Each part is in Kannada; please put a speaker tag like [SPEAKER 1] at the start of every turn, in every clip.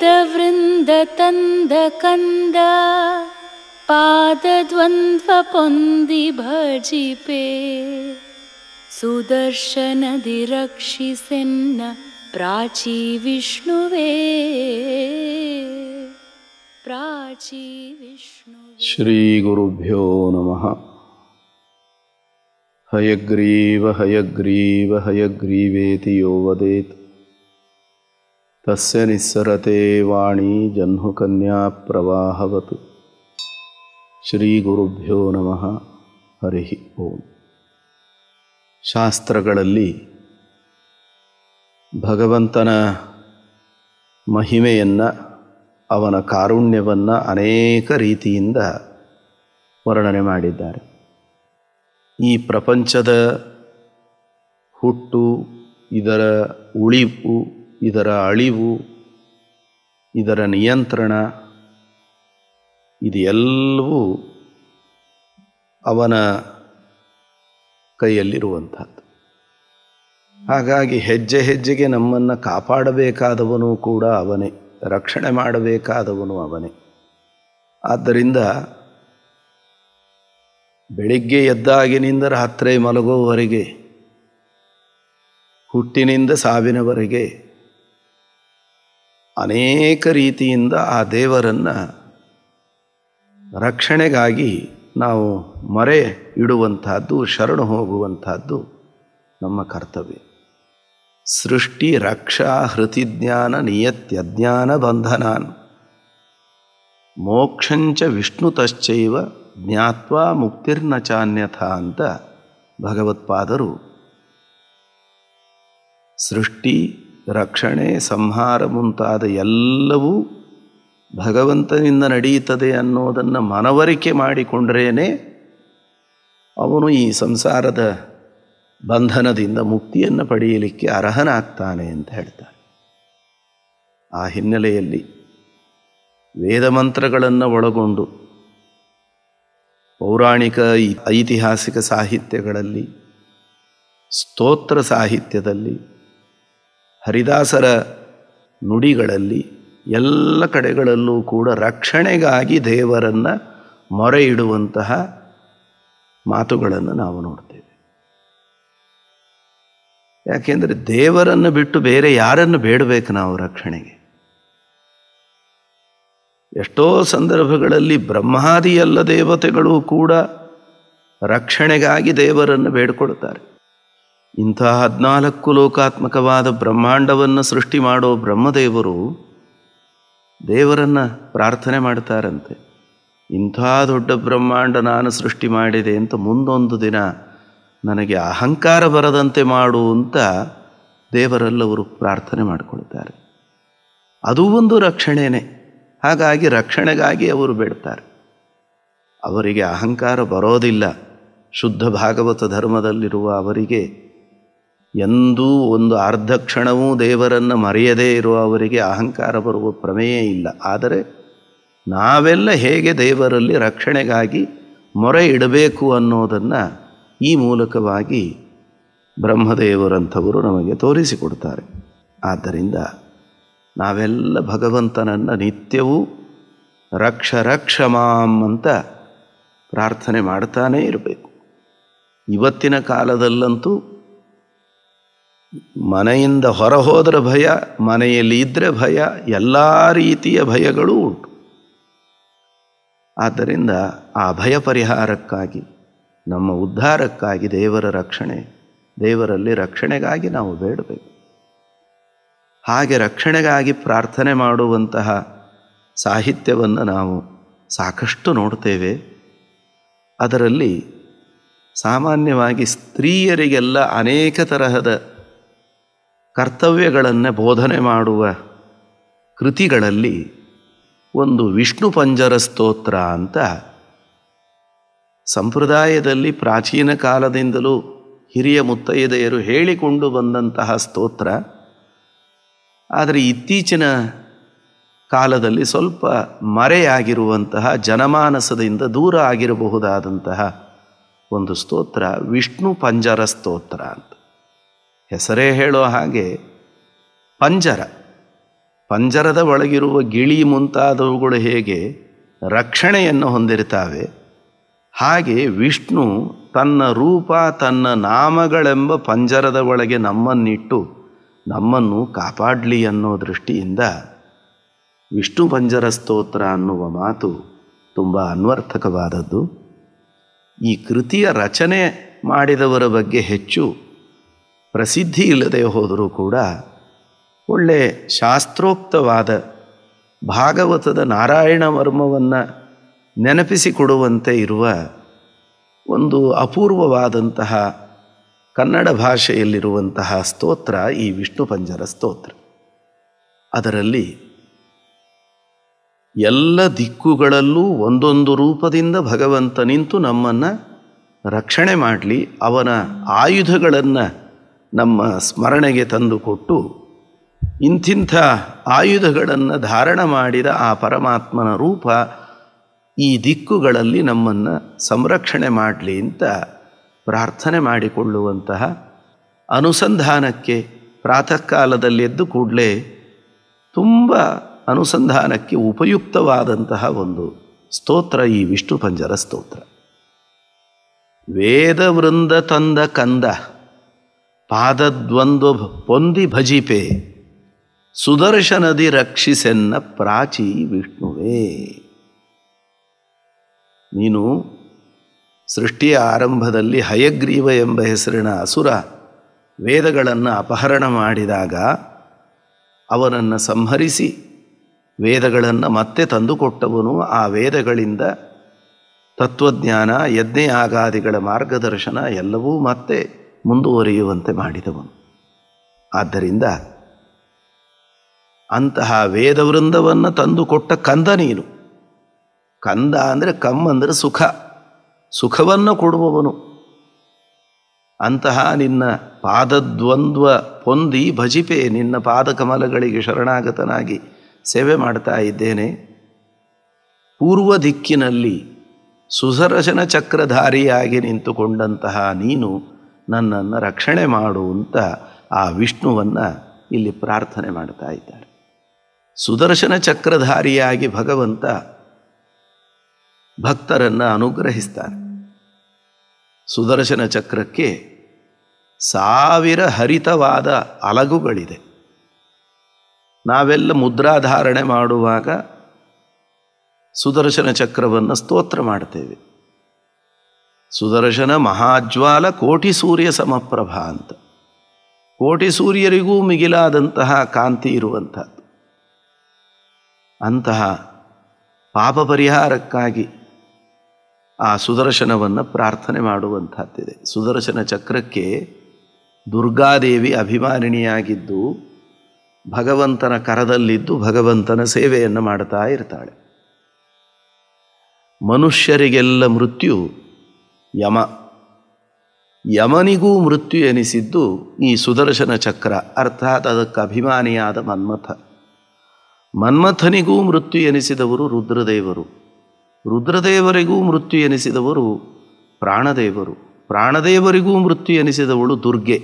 [SPEAKER 1] ವೇದವೃಂದ ತಂದ ಕಂದ ಪಾದದ್ವಂದ್ವ ಪೊಂದಿ ಭಜಿಪೆ ಸುದರ್ಶನದಿ ರಕ್ಷಿಸೆನ್ನ ಪ್ರಾಚೀ ವಿಷ್ಣುವೇ ಪ್ರಾಚೀ ವಿಷ್ಣುವೇ.
[SPEAKER 2] ಶ್ರೀ ಗುರುಭ್ಯೋ ನಮಃ. ಹಯಗ್ರೀವ ಹಯಗ್ರೀವ ಹಯಗ್ರೀವೇತಿ ಯೋ ವದೇತ್ ತಸ್ಯ ನಿಸ್ಸರತೆ ವಾಣಿ ಜಹ್ನುಕನ್ಯಾ ಪ್ರವಾಹವತ್. ಶ್ರೀ ಗುರುಭ್ಯೋ ನಮಃ. ಹರಿ ಓಂ. ಶಾಸ್ತ್ರಗಳಲ್ಲಿ ಭಗವಂತನ ಮಹಿಮೆಯನ್ನು, ಅವನ ಕಾರುಣ್ಯವನ್ನು ಅನೇಕ ರೀತಿಯಿಂದ ವರ್ಣನೆ ಮಾಡಿದ್ದಾರೆ. ಈ ಪ್ರಪಂಚದ ಹುಟ್ಟು, ಇದರ ಉಳಿವು, ಇದರ ಅಳಿವು, ಇದರ ನಿಯಂತ್ರಣ, ಇದೆಲ್ಲವೂ ಅವನ ಕೈಯಲ್ಲಿರುವಂಥದ್ದು. ಹಾಗಾಗಿ ಹೆಜ್ಜೆ ಹೆಜ್ಜೆಗೆ ನಮ್ಮನ್ನು ಕಾಪಾಡಬೇಕಾದವನು ಕೂಡ ಅವನೇ, ರಕ್ಷಣೆ ಮಾಡಬೇಕಾದವನು ಅವನೇ. ಆದ್ದರಿಂದ ಬೆಳಿಗ್ಗೆ ಎದ್ದಾಗಿನಿಂದ ರಾತ್ರಿ ಮಲಗುವವರೆಗೆ, ಹುಟ್ಟಿನಿಂದ ಸಾವಿನವರೆಗೆ ಅನೇಕ ರೀತಿಯಿಂದ ಆ ದೇವರನ್ನು ರಕ್ಷಣೆಗಾಗಿ ನಾವು ಮೊರೆ ಇಡುವಂಥದ್ದು, ಶರಣು ಹೋಗುವಂಥದ್ದು ನಮ್ಮ ಕರ್ತವ್ಯ. ಸೃಷ್ಟಿ ರಕ್ಷಾ ಹೃತಿಜ್ಞಾನ ನಿಯತ್ಯಜ್ಞಾನ ಬಂಧನಾನ್ ಮೋಕ್ಷಂಚ ವಿಷ್ಣುತಶ್ಚೈವ ಜ್ಞಾತ್ವಾ ಮುಕ್ತಿರ್ನ ಚಾನ್ಯಥ ಅಂತ ಭಗವತ್ಪಾದರು ಸೃಷ್ಟಿ, ರಕ್ಷಣೆ, ಸಂಹಾರ ಮುಂತಾದ ಎಲ್ಲವೂ ಭಗವಂತನಿಂದ ನಡೆಯುತ್ತದೆ ಅನ್ನೋದನ್ನು ಮನವರಿಕೆ ಮಾಡಿಕೊಂಡ್ರೇನೆ ಅವನು ಈ ಸಂಸಾರದ ಬಂಧನದಿಂದ ಮುಕ್ತಿಯನ್ನು ಪಡೆಯಲಿಕ್ಕೆ ಅರ್ಹನಾಗ್ತಾನೆ ಅಂತ ಹೇಳ್ತಾರೆ. ಆ ಹಿನ್ನೆಲೆಯಲ್ಲಿ ವೇದಮಂತ್ರಗಳನ್ನು ಒಳಗೊಂಡು ಪೌರಾಣಿಕ ಐತಿಹಾಸಿಕ ಸಾಹಿತ್ಯಗಳಲ್ಲಿ, ಸ್ತೋತ್ರ ಸಾಹಿತ್ಯದಲ್ಲಿ, ಹರಿದಾಸರ ನುಡಿಗಳಲ್ಲಿ ಎಲ್ಲ ಕಡೆಗಳಲ್ಲೂ ಕೂಡ ರಕ್ಷಣೆಗಾಗಿ ದೇವರನ್ನು ಮೊರೆ ಇಡುವಂತಹ ಮಾತುಗಳನ್ನು ನಾವು ನೋಡ್ತೇವೆ. ಯಾಕೆಂದರೆ ದೇವರನ್ನು ಬಿಟ್ಟು ಬೇರೆ ಯಾರನ್ನು ಬೇಡಬೇಕು ನಾವು ರಕ್ಷಣೆಗೆ? ಎಷ್ಟೋ ಸಂದರ್ಭಗಳಲ್ಲಿ ಬ್ರಹ್ಮಾದಿ ಎಲ್ಲ ದೇವತೆಗಳು ಕೂಡ ರಕ್ಷಣೆಗಾಗಿ ದೇವರನ್ನು ಬೇಡಿಕೊಳ್ತಾರೆ. ಇಂಥ 14 ಲೋಕಾತ್ಮಕವಾದ ಬ್ರಹ್ಮಾಂಡವನ್ನು ಸೃಷ್ಟಿ ಮಾಡೋ ಬ್ರಹ್ಮದೇವರು ದೇವರನ್ನು ಪ್ರಾರ್ಥನೆ ಮಾಡ್ತಾರಂತೆ. ಇಂಥ ದೊಡ್ಡ ಬ್ರಹ್ಮಾಂಡ ನಾನು ಸೃಷ್ಟಿ ಮಾಡಿದೆ ಅಂತ ಮುಂದೊಂದು ದಿನ ನನಗೆ ಅಹಂಕಾರ ಬರದಂತೆ ಮಾಡು ಅಂತ ದೇವರಲ್ಲವರು ಪ್ರಾರ್ಥನೆ ಮಾಡಿಕೊಳ್ತಾರೆ. ಅದೂ ಒಂದು ರಕ್ಷಣೆಯೇ. ಹಾಗಾಗಿ ರಕ್ಷಣೆಗಾಗಿ ಅವರು ಬೇಡ್ತಾರೆ. ಅವರಿಗೆ ಅಹಂಕಾರ ಬರೋದಿಲ್ಲ. ಶುದ್ಧ ಭಾಗವತ ಧರ್ಮದಲ್ಲಿರುವ ಅವರಿಗೆ ಎಂದೂ ಒಂದು ಅರ್ಧ ಕ್ಷಣವೂ ದೇವರನ್ನು ಮರೆಯದೇ ಇರುವ ಅವರಿಗೆ ಅಹಂಕಾರ ಬರುವ ಪ್ರಮೇಯ ಇಲ್ಲ. ಆದರೆ ನಾವೆಲ್ಲ ಹೇಗೆ ದೇವರಲ್ಲಿ ರಕ್ಷಣೆಗಾಗಿ ಮೊರೆ ಇಡಬೇಕು ಅನ್ನೋದನ್ನು ಈ ಮೂಲಕವಾಗಿ ಬ್ರಹ್ಮದೇವರಂಥವರು ನಮಗೆ ತೋರಿಸಿಕೊಡ್ತಾರೆ. ಆದ್ದರಿಂದ ನಾವೆಲ್ಲ ಭಗವಂತನನ್ನು ನಿತ್ಯವೂ ರಕ್ಷ ರಕ್ಷ ಮಾಂ ಅಂತ ಪ್ರಾರ್ಥನೆ ಮಾಡ್ತಾನೇ ಇರಬೇಕು. ಇವತ್ತಿನ ಕಾಲದಲ್ಲಂತೂ ಮನೆಯಿಂದ ಹೊರ ಹೋದರೆ ಭಯ, ಮನೆಯಲ್ಲಿ ಇದ್ದರೆ ಭಯ, ಎಲ್ಲ ರೀತಿಯ ಭಯಗಳೂ ಉಂಟು. ಆದ್ದರಿಂದ ಆ ಭಯ ಪರಿಹಾರಕ್ಕಾಗಿ, ನಮ್ಮ ಉದ್ಧಾರಕ್ಕಾಗಿ ದೇವರ ರಕ್ಷಣೆ, ದೇವರಲ್ಲಿ ರಕ್ಷಣೆಗಾಗಿ ನಾವು ಬೇಡಬೇಕು. ಹಾಗೆ ರಕ್ಷಣೆಗಾಗಿ ಪ್ರಾರ್ಥನೆ ಮಾಡುವಂತಹ ಸಾಹಿತ್ಯವನ್ನು ನಾವು ಸಾಕಷ್ಟು ನೋಡ್ತೇವೆ. ಅದರಲ್ಲಿ ಸಾಮಾನ್ಯವಾಗಿ ಸ್ತ್ರೀಯರಿಗೆಲ್ಲ ಅನೇಕ ತರಹದ ಕರ್ತವ್ಯಗಳನ್ನು ಬೋಧನೆ ಮಾಡುವ ಕೃತಿಗಳಲ್ಲಿ ಒಂದು ವಿಷ್ಣು ಪಂಜರ ಸ್ತೋತ್ರ ಅಂತ ಸಂಪ್ರದಾಯದಲ್ಲಿ ಪ್ರಾಚೀನ ಕಾಲದಿಂದಲೂ ಹಿರಿಯ ಮುತ್ತೈದೆಯರು ಹೇಳಿಕೊಂಡು ಬಂದಂತಹ ಸ್ತೋತ್ರ. ಆದರೆ ಇತ್ತೀಚಿನ ಕಾಲದಲ್ಲಿ ಸ್ವಲ್ಪ ಮರೆಯಾಗಿರುವಂತಹ, ಜನಮಾನಸದಿಂದ ದೂರ ಆಗಿರಬಹುದಾದಂತಹ ಒಂದು ಸ್ತೋತ್ರ ವಿಷ್ಣು ಪಂಜರ ಸ್ತೋತ್ರ ಅಂತ. ಹೆಸರೇ ಹೇಳೋ ಹಾಗೆ ಪಂಜರ, ಪಂಜರದ ಒಳಗಿರುವ ಗಿಳಿ ಮುಂತಾದವುಗಳು ಹೇಗೆ ರಕ್ಷಣೆಯನ್ನು ಹೊಂದಿರ್ತಾವೆ, ಹಾಗೆ ವಿಷ್ಣು ತನ್ನ ರೂಪ ತನ್ನ ನಾಮಗಳೆಂಬ ಪಂಜರದ ಒಳಗೆ ನಮ್ಮನ್ನಿಟ್ಟು ನಮ್ಮನ್ನು ಕಾಪಾಡಲಿ ಅನ್ನೋ ದೃಷ್ಟಿಯಿಂದ ವಿಷ್ಣು ಪಂಜರ ಸ್ತೋತ್ರ ಅನ್ನುವ ಮಾತು ತುಂಬ ಅನ್ವರ್ಥಕವಾದದ್ದು. ಈ ಕೃತಿಯ ರಚನೆ ಮಾಡಿದವರ ಬಗ್ಗೆ ಹೆಚ್ಚು ಪ್ರಸಿದ್ಧಿ ಇಲ್ಲದೆ ಹೋದರೂ ಕೂಡ ಒಳ್ಳೆ ಶಾಸ್ತ್ರೋಕ್ತವಾದ ಭಾಗವತದ ನಾರಾಯಣ ವರ್ಮವನ್ನು ನೆನಪಿಸಿಕೊಡುವಂತೆ ಇರುವ ಒಂದು ಅಪೂರ್ವವಾದಂತಹ ಕನ್ನಡ ಭಾಷೆಯಲ್ಲಿರುವಂತಹ ಸ್ತೋತ್ರ ಈ ವಿಷ್ಣು ಪಂಜರ ಸ್ತೋತ್ರ. ಅದರಲ್ಲಿ ಎಲ್ಲ ದಿಕ್ಕುಗಳಲ್ಲೂ ಒಂದೊಂದು ರೂಪದಿಂದ ಭಗವಂತ ನಿಂತು ನಮ್ಮನ್ನು ರಕ್ಷಣೆ ಮಾಡಲಿ, ಅವನ ಆಯುಧಗಳನ್ನು ನಮ್ಮ ಸ್ಮರಣೆಗೆ ತಂದುಕೊಟ್ಟು ಇಂಥಿಂಥ ಆಯುಧಗಳನ್ನು ಧಾರಣ ಮಾಡಿದ ಆ ಪರಮಾತ್ಮನ ರೂಪ ಈ ದಿಕ್ಕುಗಳಲ್ಲಿ ನಮ್ಮನ್ನು ಸಂರಕ್ಷಣೆ ಮಾಡಲಿ ಅಂತ ಪ್ರಾರ್ಥನೆ ಮಾಡಿಕೊಳ್ಳುವಂತಹ ಅನುಸಂಧಾನಕ್ಕೆ ಪ್ರಾತಃ ಕಾಲದಲ್ಲಿ ಎದ್ದು ಕೂಡಲೇ ತುಂಬ ಅನುಸಂಧಾನಕ್ಕೆ ಉಪಯುಕ್ತವಾದಂತಹ ಒಂದು ಸ್ತೋತ್ರ ಈ ವಿಷ್ಣು ಪಂಜರ ಸ್ತೋತ್ರ. ವೇದವೃಂದ ತಂದ ಕಂದ ಪಾದದ್ವಂದ್ವ ಪೊಂದಿ ಭಜಿಪೆ ಸುದರ್ಶನದಿ ರಕ್ಷಿಸೆನ್ನ ಪ್ರಾಚಿ ವಿಷ್ಣುವೇ. ನೀನು ಸೃಷ್ಟಿಯ ಆರಂಭದಲ್ಲಿ ಹಯಗ್ರೀವ ಎಂಬ ಹೆಸರಿನ ಅಸುರ ವೇದಗಳನ್ನು ಅಪಹರಣ ಮಾಡಿದಾಗ ಅವನನ್ನು ಸಂಹರಿಸಿ ವೇದಗಳನ್ನು ಮತ್ತೆ ತಂದುಕೊಟ್ಟವನು. ಆ ವೇದಗಳಿಂದ ತತ್ವಜ್ಞಾನ ಯಜ್ಞಯಾಗಾದಿಗಳ ಮಾರ್ಗದರ್ಶನ ಎಲ್ಲವೂ ಮತ್ತೆ ಮುಂದುವರಿಯುವಂತೆ ಮಾಡಿದವನು. ಆದ್ದರಿಂದ ಅಂತಹ ವೇದವೃಂದವನ್ನು ತಂದುಕೊಟ್ಟ ಕಂದ ನೀನು. ಕಂದ ಅಂದರೆ ಅಂದರೆ ಸುಖ, ಸುಖವನ್ನು ಕೊಡುವವನು. ಅಂತಹ ನಿನ್ನ ಪಾದದ್ವಂದ್ವ ಪೊಂದಿ ಭಜಿಪೆ, ನಿನ್ನ ಪಾದಕಮಲಗಳಿಗೆ ಶರಣಾಗತನಾಗಿ ಸೇವೆ ಮಾಡ್ತಾ ಇದ್ದೇನೆ. ಪೂರ್ವ ದಿಕ್ಕಿನಲ್ಲಿ ಸುದರ್ಶನ ಚಕ್ರಧಾರಿಯಾಗಿ ನಿಂತುಕೊಂಡಂತಹ ನೀನು ನನ್ನನ್ನು ರಕ್ಷಣೆ ಮಾಡು ಅಂತ ಆ ವಿಷ್ಣುವನ್ನು ಇಲ್ಲಿ ಪ್ರಾರ್ಥನೆ ಮಾಡ್ತಾ ಇದ್ದಾರೆ. ಸುದರ್ಶನ ಚಕ್ರಧಾರಿಯಾಗಿ ಭಗವಂತ ಭಕ್ತರನ್ನು ಅನುಗ್ರಹಿಸ್ತಾನೆ. ಸುದರ್ಶನ ಚಕ್ರಕ್ಕೆ 1000 ಹರಿತವಾದ ಅಲಗುಗಳಿದೆ. ನಾವೆಲ್ಲ ಮುದ್ರಾಧಾರಣೆ ಮಾಡುವಾಗ ಸುದರ್ಶನ ಚಕ್ರವನ್ನು ಸ್ತೋತ್ರ ಮಾಡ್ತೇವೆ. ಸುದರ್ಶನ ಮಹಾಜ್ವಾಲ ಕೋಟಿ ಸೂರ್ಯ ಸಮಪ್ರಭಾ ಅಂತ. ಕೋಟಿ ಸೂರ್ಯರಿಗೂ ಮಿಗಿಲಾದಂತಹ ಕಾಂತಿ ಇರುವಂಥದ್ದು. ಅಂತಹ ಪಾಪ ಪರಿಹಾರಕ್ಕಾಗಿ ಆ ಸುದರ್ಶನವನ್ನು ಪ್ರಾರ್ಥನೆ ಮಾಡುವಂಥದ್ದಿದೆ. ಸುದರ್ಶನ ಚಕ್ರಕ್ಕೆ ದುರ್ಗಾದೇವಿ ಅಭಿಮಾನಿನಿಯಾಗಿದ್ದು ಭಗವಂತನ ಕರದಲ್ಲಿದ್ದು ಭಗವಂತನ ಸೇವೆಯನ್ನು ಮಾಡ್ತಾ ಇರ್ತಾಳೆ. ಮನುಷ್ಯರಿಗೆಲ್ಲ ಮೃತ್ಯು ಯಮ, ಯಮನಿಗೂ ಮೃತ್ಯು ಎನಿಸಿದ್ದು ಈ ಸುದರ್ಶನ ಚಕ್ರ, ಅರ್ಥಾತ್ ಅದಕ್ಕೆ ಅಭಿಮಾನಿಯಾದ ಮನ್ಮಥ. ಮನ್ಮಥನಿಗೂ ಮೃತ್ಯು ಎನಿಸಿದವರು ರುದ್ರದೇವರು, ರುದ್ರದೇವರಿಗೂ ಮೃತ್ಯು ಎನಿಸಿದವರು ಪ್ರಾಣದೇವರು, ಪ್ರಾಣದೇವರಿಗೂ ಮೃತ್ಯು ಎನಿಸಿದವಳು ದುರ್ಗೆ,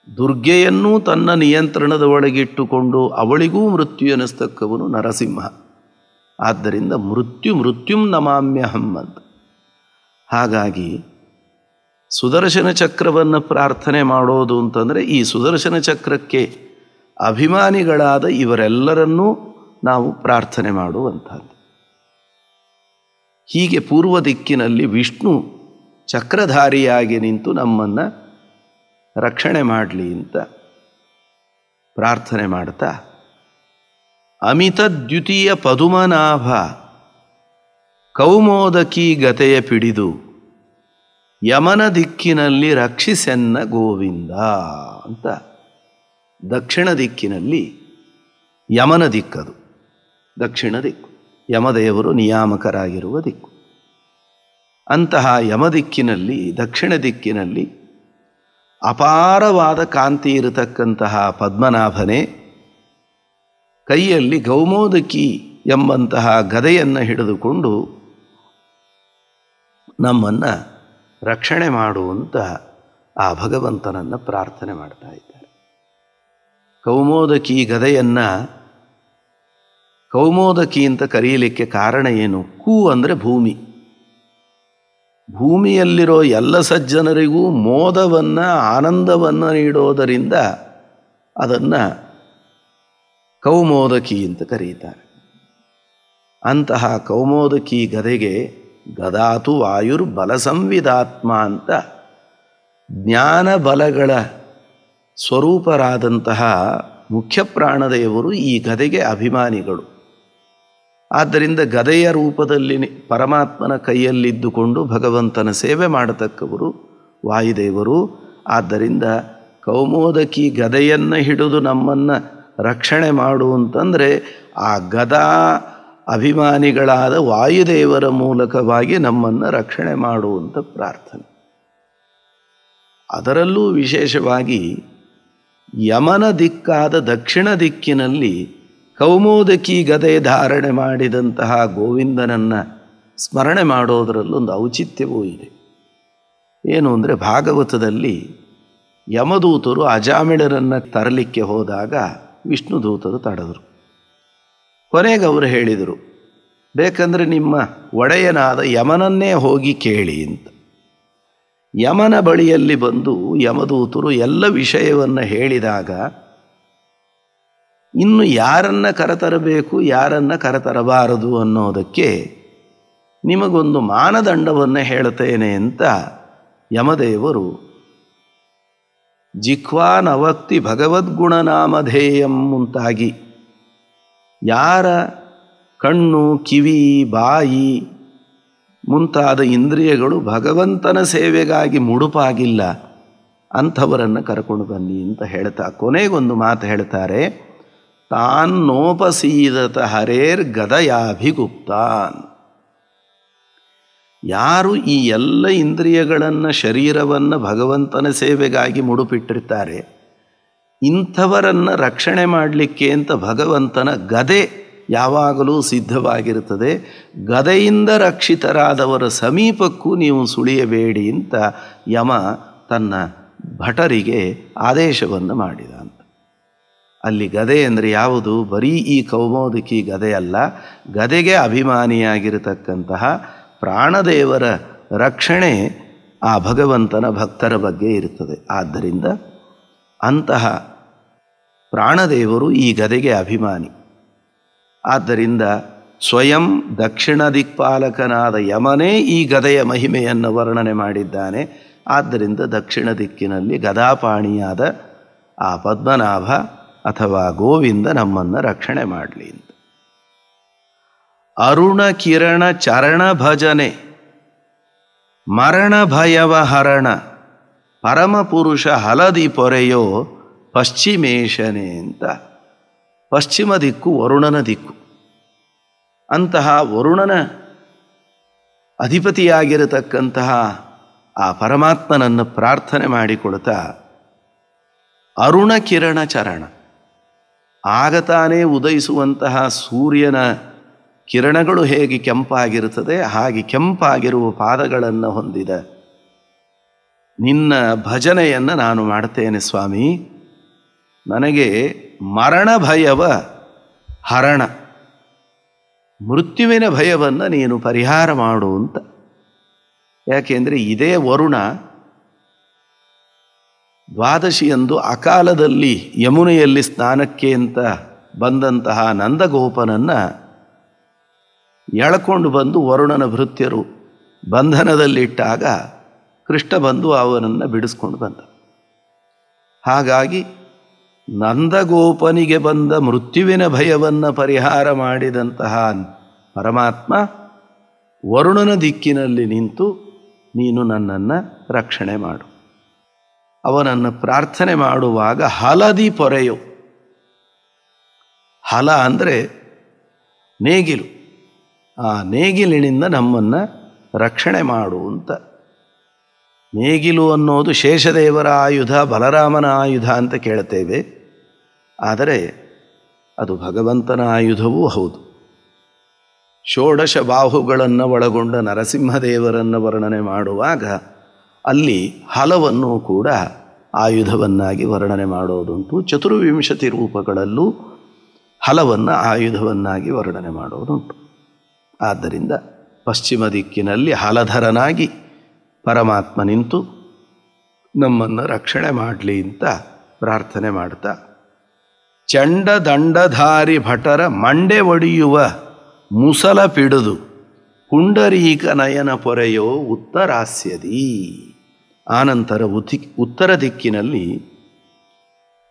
[SPEAKER 2] ದುರ್ಗೆಯನ್ನೂ ತನ್ನ ನಿಯಂತ್ರಣದ ಒಳಗಿಟ್ಟುಕೊಂಡು ಅವಳಿಗೂ ಮೃತ್ಯು ಎನಿಸ್ತಕ್ಕವನು ನರಸಿಂಹ. ಆದ್ದರಿಂದ ಮೃತ್ಯುಂ ನಮಾಮ್ಯಹಂ ಅಂತ. ಹಾಗಾಗಿ ಸುದರ್ಶನ ಚಕ್ರವನ್ನು ಪ್ರಾರ್ಥನೆ ಮಾಡೋದು ಅಂತಂದರೆ ಈ ಸುದರ್ಶನ ಚಕ್ರಕ್ಕೆ ಅಭಿಮಾನಿಗಳಾದ ಇವರೆಲ್ಲರನ್ನೂ ನಾವು ಪ್ರಾರ್ಥನೆ ಮಾಡುವಂಥದ್ದು. ಹೀಗೆ ಪೂರ್ವ ದಿಕ್ಕಿನಲ್ಲಿ ವಿಷ್ಣು ಚಕ್ರಧಾರಿಯಾಗಿ ನಿಂತು ನಮ್ಮನ್ನು ರಕ್ಷಣೆ ಮಾಡಲಿ ಅಂತ ಪ್ರಾರ್ಥನೆ ಮಾಡ್ತಾ, ಅಮಿತ ದ್ವಿತೀಯ ಪದುಮನಾಭ ಕೌಮೋದಕಿ ಗತೆಯ ಪಿಡಿದು ಯಮನ ದಿಕ್ಕಿನಲ್ಲಿ ರಕ್ಷಿಸೆನ್ನ ಗೋವಿಂದ ಅಂತ. ದಕ್ಷಿಣ ದಿಕ್ಕಿನಲ್ಲಿ ಯಮನ ದಿಕ್ಕದು, ದಕ್ಷಿಣ ದಿಕ್ಕು ಯಮದೇವರು ನಿಯಾಮಕರಾಗಿರುವ ದಿಕ್ಕು. ಅಂತಹ ಯಮದಿಕ್ಕಿನಲ್ಲಿ ದಕ್ಷಿಣ ದಿಕ್ಕಿನಲ್ಲಿ ಅಪಾರವಾದ ಕಾಂತಿ ಇರತಕ್ಕಂತಹ ಪದ್ಮನಾಭನೇ ಕೈಯಲ್ಲಿ ಗೌಮೋದಕಿ ಎಂಬಂತಹ ಗದೆಯನ್ನು ಹಿಡಿದುಕೊಂಡು ನಮ್ಮನ್ನು ರಕ್ಷಣೆ ಮಾಡುವಂತ ಆ ಭಗವಂತನನ್ನು ಪ್ರಾರ್ಥನೆ ಮಾಡ್ತಾ ಇದ್ದಾರೆ. ಕೌಮೋದಕಿ ಗದೆಯನ್ನು ಕೌಮೋದಕಿ ಅಂತ ಕರೆಯಲಿಕ್ಕೆ ಕಾರಣ ಏನು? ಕು ಅಂದರೆ ಭೂಮಿ. ಭೂಮಿಯಲ್ಲಿರೋ ಎಲ್ಲ ಸಜ್ಜನರಿಗೂ ಮೋದವನ್ನು, ಆನಂದವನ್ನು ನೀಡೋದರಿಂದ ಅದನ್ನು ಕೌಮೋದಕಿ ಅಂತ ಕರೀತಾರೆ. ಅಂತಹ ಕೌಮೋದಕಿ ಗದೆಗೆ ಗದಾತು ವಾಯುರ್ಬಲ ಸಂವಿದಾತ್ಮ ಅಂತ ಜ್ಞಾನ ಬಲಗಳ ಸ್ವರೂಪರಾದಂತಹ ಮುಖ್ಯ ಪ್ರಾಣದೇವರು ಈ ಗದೆಗೆ ಅಭಿಮಾನಿಗಳು. ಆದ್ದರಿಂದ ಗದೆಯ ರೂಪದಲ್ಲಿ ಪರಮಾತ್ಮನ ಕೈಯಲ್ಲಿದ್ದುಕೊಂಡು ಭಗವಂತನ ಸೇವೆ ಮಾಡತಕ್ಕವರು ವಾಯುದೇವರು. ಆದ್ದರಿಂದ ಕೌಮೋದಕಿ ಗದೆಯನ್ನು ಹಿಡಿದು ನಮ್ಮನ್ನು ರಕ್ಷಣೆ ಮಾಡು ಅಂತಂದರೆ ಆ ಗದಾ ಅಭಿಮಾನಿಗಳಾದ ವಾಯುದೇವರ ಮೂಲಕವಾಗಿ ನಮ್ಮನ್ನು ರಕ್ಷಣೆ ಮಾಡುವಂಥ ಪ್ರಾರ್ಥನೆ. ಅದರಲ್ಲೂ ವಿಶೇಷವಾಗಿ ಯಮನ ದಿಕ್ಕಾದ ದಕ್ಷಿಣ ದಿಕ್ಕಿನಲ್ಲಿ ಕೌಮೋದಕಿ ಗದೆ ಧಾರಣೆ ಮಾಡಿದಂತಹ ಗೋವಿಂದನನ್ನು ಸ್ಮರಣೆ ಮಾಡೋದರಲ್ಲೊಂದು ಔಚಿತ್ಯವೂ ಇದೆ. ಏನು ಅಂದರೆ, ಭಾಗವತದಲ್ಲಿ ಯಮದೂತರು ಅಜಾಮಿಳರನ್ನು ತರಲಿಕ್ಕೆ ಹೋದಾಗ ವಿಷ್ಣುದೂತರು ತಡೆದರು. ಕೊನೆಗೆ ಅವರು ಹೇಳಿದರು, ಬೇಕಂದರೆ ನಿಮ್ಮ ಒಡೆಯನಾದ ಯಮನನ್ನೇ ಹೋಗಿ ಕೇಳಿ ಅಂತ. ಯಮನ ಬಳಿಯಲ್ಲಿ ಬಂದು ಯಮದೂತರು ಎಲ್ಲ ವಿಷಯವನ್ನು ಹೇಳಿದಾಗ ಇನ್ನು ಯಾರನ್ನು ಕರೆತರಬೇಕು, ಯಾರನ್ನು ಕರೆತರಬಾರದು ಅನ್ನೋದಕ್ಕೆ ನಿಮಗೊಂದು ಮಾನದಂಡವನ್ನು ಹೇಳುತ್ತೇನೆ ಅಂತ ಯಮದೇವರು ಜಿಹ್ವಾನವಕ್ತಿ ಭಗವದ್ಗುಣನಾಮಧೇಯಂ ಮುಂತಾಗಿ ಯಾರ ಕಣ್ಣು, ಕಿವಿ, ಬಾಯಿ ಮುಂತಾದ ಇಂದ್ರಿಯಗಳು ಭಗವಂತನ ಸೇವೆಗಾಗಿ ಮುಡುಪಾಗಿಲ್ಲ ಅಂಥವರನ್ನು ಕರ್ಕೊಂಡು ಬನ್ನಿ ಅಂತ ಹೇಳ್ತಾ ಕೊನೆಗೊಂದು ಮಾತು ಹೇಳ್ತಾರೆ, ತಾನ್ನೋಪಸೀದತ ಹರೇರ್ ಗದಯಾಭಿಗುಪ್ತಾನ್. ಯಾರು ಈ ಎಲ್ಲ ಇಂದ್ರಿಯಗಳನ್ನು, ಶರೀರವನ್ನು ಭಗವಂತನ ಸೇವೆಗಾಗಿ ಮುಡುಪಿಟ್ಟಿರ್ತಾರೆ, ಇಂಥವರನ್ನು ರಕ್ಷಣೆ ಮಾಡಲಿಕ್ಕೆ ಅಂತ ಭಗವಂತನ ಗದೆ ಯಾವಾಗಲೂ ಸಿದ್ಧವಾಗಿರುತ್ತದೆ. ಗದೆಯಿಂದ ರಕ್ಷಿತರಾದವರ ಸಮೀಪಕ್ಕೂ ನೀವು ಸುಳಿಯಬೇಡಿ ಅಂತ ಯಮ ತನ್ನ ಭಟರಿಗೆ ಆದೇಶವನ್ನು ಮಾಡಿದ ಅಂತ. ಅಲ್ಲಿ ಗದೆ ಅಂದರೆ ಯಾವುದು? ಬರೀ ಈ ಕೌಮೋದಕಿ ಗದೆ ಅಲ್ಲ, ಗದೆಗೆ ಅಭಿಮಾನಿಯಾಗಿರತಕ್ಕಂತಹ ಪ್ರಾಣದೇವರ ರಕ್ಷಣೆ ಆ ಭಗವಂತನ ಭಕ್ತರ ಬಗ್ಗೆ ಇರುತ್ತದೆ. ಆದ್ದರಿಂದ ಅಂತಹ ಪ್ರಾಣದೇವರು ಈ ಗದೆಗೆ ಅಭಿಮಾನಿ. ಆದ್ದರಿಂದ ಸ್ವಯಂ ದಕ್ಷಿಣ ದಿಕ್ಪಾಲಕನಾದ ಯಮನೇ ಈ ಗದೆಯ ಮಹಿಮೆಯನ್ನು ವರ್ಣನೆ ಮಾಡಿದ್ದಾನೆ. ಆದ್ದರಿಂದ ದಕ್ಷಿಣ ದಿಕ್ಕಿನಲ್ಲಿ ಗದಾಪಾಣಿಯಾದ ಆ ಪದ್ಮನಾಭ ಅಥವಾ ಗೋವಿಂದ ನಮ್ಮನ್ನು ರಕ್ಷಣೆ ಮಾಡಲಿ ಅಂತ. ಅರುಣ ಕಿರಣ ಚರಣ ಭಜನೆ ಮರಣ ಭಯವ ಹರಣ ಪರಮಪುರುಷ ಹಲದಿ ಪೊರೆಯೋ ಪಶ್ಚಿಮೇಶನೆ ಅಂತ. ಪಶ್ಚಿಮ ದಿಕ್ಕು ವರುಣನ ದಿಕ್ಕು. ಅಂತಹ ವರುಣನ ಅಧಿಪತಿಯಾಗಿರತಕ್ಕಂತಹ ಆ ಪರಮಾತ್ಮನನ್ನು ಪ್ರಾರ್ಥನೆ ಮಾಡಿಕೊಡ್ತಾ ಅರುಣ ಕಿರಣ ಚರಣ, ಆಗ ತಾನೇ ಉದಯಿಸುವಂತಹ ಸೂರ್ಯನ ಕಿರಣಗಳು ಹೇಗೆ ಕೆಂಪಾಗಿರುತ್ತದೆ ಹಾಗೆ ಕೆಂಪಾಗಿರುವ ಪಾದಗಳನ್ನು ಹೊಂದಿದ ನಿನ್ನ ಭಜನೆಯನ್ನು ನಾನು ಮಾಡ್ತೇನೆ ಸ್ವಾಮಿ. ನನಗೆ ಮರಣ ಭಯವ ಹರಣ, ಮೃತ್ಯುವಿನ ಭಯವನ್ನು ನೀನು ಪರಿಹಾರ ಮಾಡು ಅಂತ. ಯಾಕೆಂದರೆ ಇದೇ ವರುಣ ದ್ವಾದಶಿಯಂದು ಅಕಾಲದಲ್ಲಿ ಯಮುನೆಯಲ್ಲಿ ಸ್ನಾನಕ್ಕೆ ಅಂತ ಬಂದಂತಹ ನಂದಗೋಪನನ್ನು ಎಳ್ಕೊಂಡು ಬಂದು ವರುಣನ ಭೃತ್ಯರು ಬಂಧನದಲ್ಲಿಟ್ಟಾಗ ಕೃಷ್ಣ ಬಂದು ಅವನನ್ನು ಬಿಡಿಸ್ಕೊಂಡು ಬಂದ. ಹಾಗಾಗಿ ನಂದಗೋಪನಿಗೆ ಬಂದ ಮೃತ್ಯುವಿನ ಭಯವನ್ನು ಪರಿಹಾರ ಮಾಡಿದಂತಹ ಪರಮಾತ್ಮ ವರುಣನ ದಿಕ್ಕಿನಲ್ಲಿ ನಿಂತು ನೀನು ನನ್ನನ್ನು ರಕ್ಷಣೆ ಮಾಡು. ಅವನನ್ನು ಪ್ರಾರ್ಥನೆ ಮಾಡುವಾಗ ಹಲದಿ ಪೊರೆಯು, ಹಲ ಅಂದರೆ ನೇಗಿಲು, ಆ ನೇಗಿಲಿನಿಂದ ನಮ್ಮನ್ನು ರಕ್ಷಣೆ ಮಾಡು ಅಂತ. ನೇಗಿಲು ಅನ್ನೋದು ಶೇಷದೇವರ ಆಯುಧ, ಬಲರಾಮನ ಆಯುಧ ಅಂತ ಕೇಳ್ತೇವೆ. ಆದರೆ ಅದು ಭಗವಂತನ ಆಯುಧವೂ ಹೌದು. ಷೋಡಶ ಬಾಹುಗಳನ್ನು ಒಳಗೊಂಡ ನರಸಿಂಹದೇವರನ್ನು ವರ್ಣನೆ ಮಾಡುವಾಗ ಅಲ್ಲಿ ಹಲವನ್ನು ಕೂಡ ಆಯುಧವನ್ನಾಗಿ ವರ್ಣನೆ ಮಾಡೋದುಂಟು. ಚತುರ್ವಿಂಶತಿ ರೂಪಗಳಲ್ಲೂ ಹಲವನ್ನು ಆಯುಧವನ್ನಾಗಿ ವರ್ಣನೆ ಮಾಡೋದುಂಟು. ಆದ್ದರಿಂದ ಪಶ್ಚಿಮ ದಿಕ್ಕಿನಲ್ಲಿ ಹಲಧರನಾಗಿ ಪರಮಾತ್ಮ ನಿಂತು ನಮ್ಮನ್ನು ರಕ್ಷಣೆ ಮಾಡಲಿ ಅಂತ ಪ್ರಾರ್ಥನೆ ಮಾಡ್ತಾ, ಚಂಡ ದಂಡಧಾರಿ ಭಟರ ಮಂಡೆ ಒಡೆಯುವ ಮುಸಲ ಪಿಡುದು ಪುಂಡರೀಕ ನಯನ ಪೊರೆಯೋ ಉತ್ತರಾಸ್ಯದಿ. ಆನಂತರ ಉತ್ತರ ದಿಕ್ಕಿನಲ್ಲಿ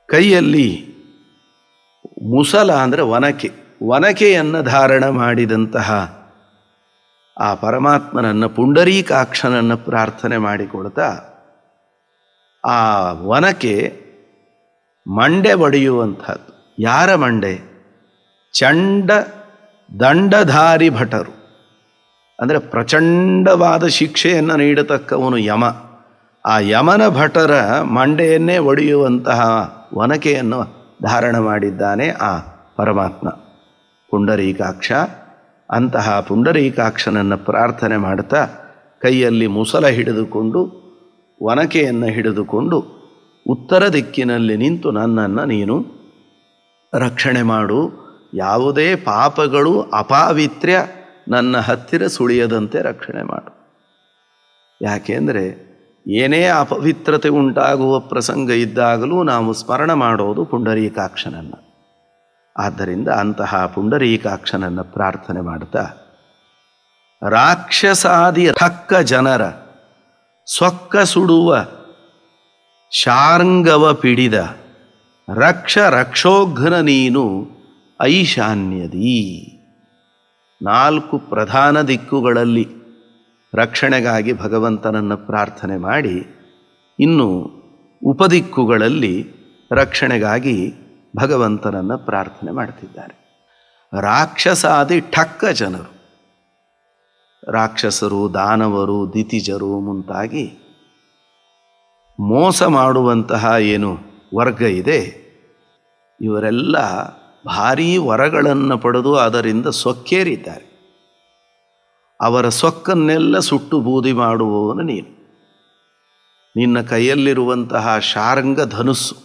[SPEAKER 2] ಕೈಯಲ್ಲಿ ಮುಸಲ ಅಂದರೆ ವನಕೆಯನ್ನು ಧಾರಣ ಮಾಡಿದಂತಹ ಆ ಪರಮಾತ್ಮನನ್ನು, ಪುಂಡರೀಕಾಕ್ಷನನ್ನು ಪ್ರಾರ್ಥನೆ ಮಾಡಿಕೊಳ್ತಾ, ಆ ವನಕೆ ಮಂಡೆ ಒಡೆಯುವಂಥದ್ದು. ಯಾರ ಮಂಡೆ? ಚಂಡ ದಂಡಧಾರಿ ಭಟರು, ಅಂದರೆ ಪ್ರಚಂಡವಾದ ಶಿಕ್ಷೆಯನ್ನು ನೀಡತಕ್ಕವನು ಯಮ. ಆ ಯಮನ ಭಟರ ಮಂಡೆಯನ್ನೇ ಒಡೆಯುವಂತಹ ವನಕೆಯನ್ನು ಧಾರಣ ಮಾಡಿದ್ದಾನೆ ಆ ಪರಮಾತ್ಮ ಪುಂಡರೀಕಾಕ್ಷ. ಅಂತಹ ಪುಂಡರೀಕಾಕ್ಷನನ್ನು ಪ್ರಾರ್ಥನೆ ಮಾಡ್ತಾ ಕೈಯಲ್ಲಿ ಮುಸಲ ಹಿಡಿದುಕೊಂಡು ವನಕೆಯನ್ನು ಹಿಡಿದುಕೊಂಡು ಉತ್ತರ ದಿಕ್ಕಿನಲ್ಲಿ ನಿಂತು ನನ್ನನ್ನು ನೀನು ರಕ್ಷಣೆ ಮಾಡು, ಯಾವುದೇ ಪಾಪಗಳು ಅಪಾವಿತ್ರ್ಯ ನನ್ನ ಹತ್ತಿರ ಸುಳಿಯದಂತೆ ರಕ್ಷಣೆ ಮಾಡು. ಯಾಕೆಂದರೆ ಏನೇ ಅಪವಿತ್ರತೆ ಉಂಟಾಗುವ ಪ್ರಸಂಗ ಇದ್ದಾಗಲೂ ನಾವು ಸ್ಮರಣ ಮಾಡೋದು ಪುಂಡರೀಕಾಕ್ಷನನ್ನು. ಆದ್ದರಿಂದ ಅಂತಹ ಪುಂಡರೀಕಾಕ್ಷನನ್ನು ಪ್ರಾರ್ಥನೆ ಮಾಡ್ತಾ, ರಾಕ್ಷಸಾದಿ ಠಕ್ಕ ಜನರ ಸೊಕ್ಕ ಸುಡುವ ಶಾರ್ಂಗವ ಪಿಡಿದ ರಕ್ಷೋಘ್ನ ನೀನು ಐಶಾನ್ಯದಿ. 4 ಪ್ರಧಾನ ದಿಕ್ಕುಗಳಲ್ಲಿ ರಕ್ಷಣೆಗಾಗಿ ಭಗವಂತನನ್ನು ಪ್ರಾರ್ಥನೆ ಮಾಡಿ, ಇನ್ನು ಉಪದಿಕ್ಕುಗಳಲ್ಲಿ ರಕ್ಷಣೆಗಾಗಿ ಭಗವಂತನನ್ನು ಪ್ರಾರ್ಥನೆ ಮಾಡ್ತಿದ್ದಾರೆ. ರಾಕ್ಷಸಾದಿ ಠಕ್ಕ ಜನರು, ರಾಕ್ಷಸರು, ದಾನವರು, ದಿತಿಜರು ಮುಂತಾಗಿ ಮೋಸ ಮಾಡುವಂತಹ ಏನು ವರ್ಗ ಇದೆ, ಇವರೆಲ್ಲ ಭಾರೀ ವರಗಳನ್ನು ಪಡೆದು ಅದರಿಂದ ಸೊಕ್ಕೇರಿದ್ದಾರೆ. ಅವರ ಸೊಕ್ಕನ್ನೆಲ್ಲ ಸುಟ್ಟು ಬೂದಿ ಮಾಡುವವನು ನೀನು. ನಿನ್ನ ಕೈಯಲ್ಲಿರುವಂತಹ ಶಾರ್ಂಗ ಧನುಸ್ಸು,